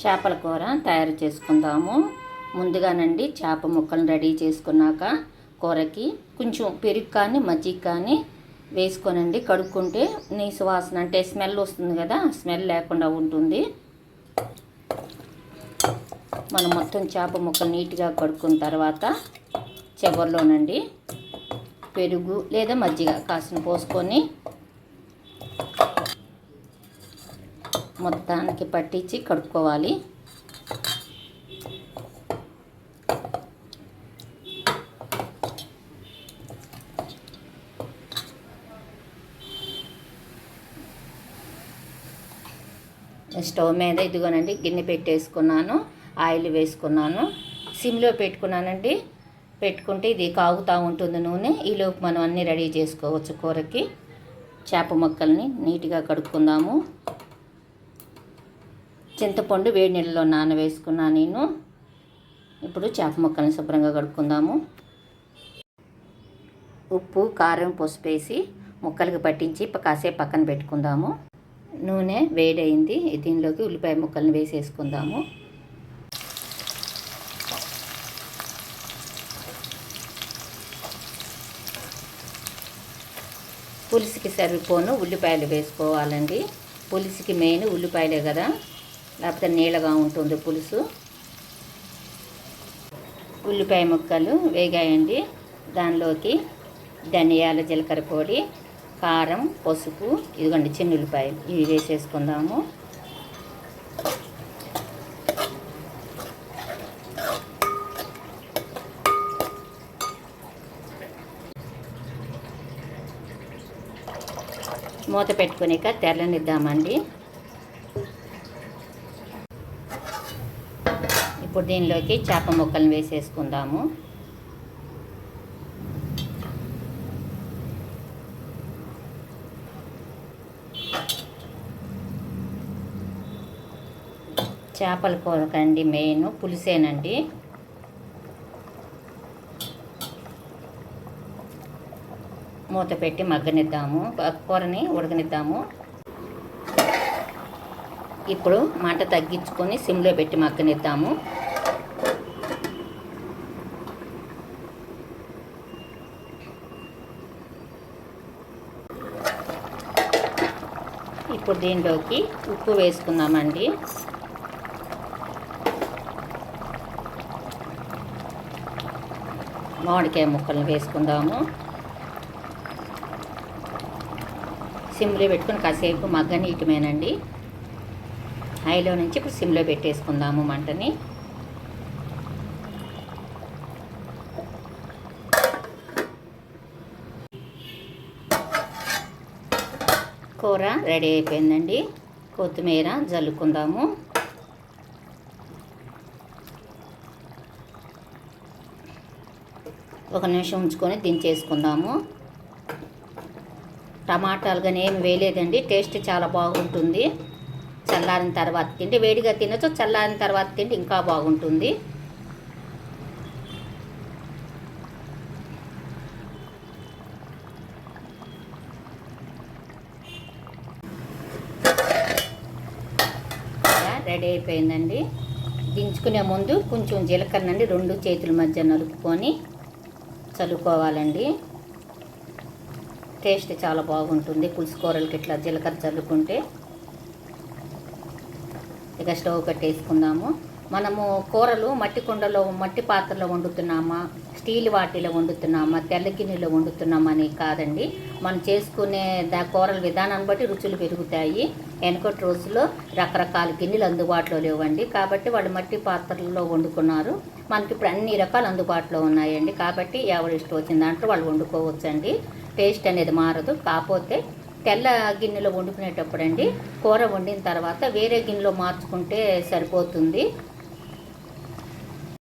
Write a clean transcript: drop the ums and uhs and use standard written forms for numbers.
చేపల కూర తయారు చేసుకుందాము. ముందుగానండి చేప ముక్కలను రెడీ చేసుకున్నాక కూరకి కొంచెం పెరుగు కానీ మజ్జిగ కానీ వేసుకొనండి కడుక్కుంటే నీసు వాసన అంటే స్మెల్ వస్తుంది కదా, స్మెల్ లేకుండా ఉంటుంది. మనం మొత్తం చేప ముక్కలు నీట్గా కడుక్కున్న తర్వాత చివరిలోనండి పెరుగు లేదా మజ్జిగ కాసిన పోసుకొని మొత్తానికి పట్టించి కడుక్కోవాలి. స్టవ్ మీద ఇదిగోనండి గిన్నె పెట్టేసుకున్నాను, ఆయిల్ వేసుకున్నాను, సిమ్లో పెట్టుకున్నానండి. పెట్టుకుంటే ఇది కాగుతూ ఉంటుంది నూనె. ఈలోపు మనం అన్నీ రెడీ చేసుకోవచ్చు. కూరకి చేప ముక్కల్ని నీట్గా కడుక్కుందాము. చింతపండు వేడి నీళ్ళలో నానవేసుకున్నాను నేను. ఇప్పుడు చేప ముక్కల్ని శుభ్రంగా కడుక్కుందాము. ఉప్పు కారం పసుపు వేసి ముక్కలకి పట్టించి కాసేపు పక్కన పెట్టుకుందాము. నూనె వేడైంది, దీనిలోకి ఉల్లిపాయ ముక్కల్ని వేసేసుకుందాము. పులుసుకి సరిపోను ఉల్లిపాయలు వేసుకోవాలండి. పులుసుకి మెయిన్ ఉల్లిపాయలే కదా, లేకపోతే నీళ్ళగా ఉంటుంది పులుసు. ఉల్లిపాయ ముక్కలు వేగాయండి. దానిలోకి ధనియాల జీలకర్ర పొడి, కారం పసుపు, ఇదిగోండి చిన్న ఉల్లిపాయలు ఇవి వేసేసుకుందాము. మూత పెట్టుకునిక తెరలనిద్దామండి. ఇప్పుడు దీనిలోకి చేప ముక్కలను వేసేసుకుందాము. చేపల కూరకండి మెయిన్ పులుసేనండి. మూత పెట్టి మగ్గనిద్దాము, కూరని ఉడకనిద్దాము. ఇప్పుడు మంట తగ్గించుకొని సిమ్లో పెట్టి మగ్గనిద్దాము. ఇప్పుడు దీనిలోకి ఉప్పు వేసుకుందామండి. మామిడికాయ ముక్కలను వేసుకుందాము. సిమ్లో పెట్టుకుని కాసేపు మగ్గనీయటమేనండి. హైలో నుంచి ఇప్పుడు సిమ్లో పెట్టేసుకుందాము మంటని. కూర రెడీ అయిపోయిందండి. కొత్తిమీర జల్లుకుందాము. ఒక నిమిషం ఉంచుకొని దించేసుకుందాము. టమాటాలు కానీ ఏమి వేయలేదండి. టేస్ట్ చాలా బాగుంటుంది. చల్లారిన తర్వాత తింటే వేడిగా తినచ్చు, చల్లారిన తర్వాత తింటే ఇంకా బాగుంటుంది. రెడీ అయిపోయిందండి. దించుకునే ముందు కొంచెం జీలకర్రనండి 2 చేతుల మధ్య నలుపుకొని చల్లుకోవాలండి. టేస్ట్ చాలా బాగుంటుంది పులుసు కూరలకి ఇట్లా జీలకర్ర చల్లుకుంటే. ఇక స్టవ్ కట్టేసుకుందాము. మనము కూరలు మట్టి కుండలో మట్టి పాత్రలో వండుతున్నామా, స్టీల్ వాటిలో వండుతున్నామా, తెల్ల గిన్నెలో వండుతున్నామా అని కాదండి. మనం చేసుకునే కూరల విధానాన్ని బట్టి రుచులు పెరుగుతాయి. వెనకటి రోజుల్లో రకరకాల గిన్నెలు అందుబాటులో లేవండి, కాబట్టి వాళ్ళు మట్టి పాత్రలలో వండుకున్నారు. మనకి ఇప్పుడు అన్ని రకాలు అందుబాటులో ఉన్నాయండి, కాబట్టి ఎవరు ఇష్టం వచ్చిన దాంట్లో వాళ్ళు వండుకోవచ్చండి. టేస్ట్ అనేది మారదు. కాకపోతే తెల్ల గిన్నెలో వండుకునేటప్పుడు అండి కూర వండిన తర్వాత వేరే గిన్నెలో మార్చుకుంటే సరిపోతుంది.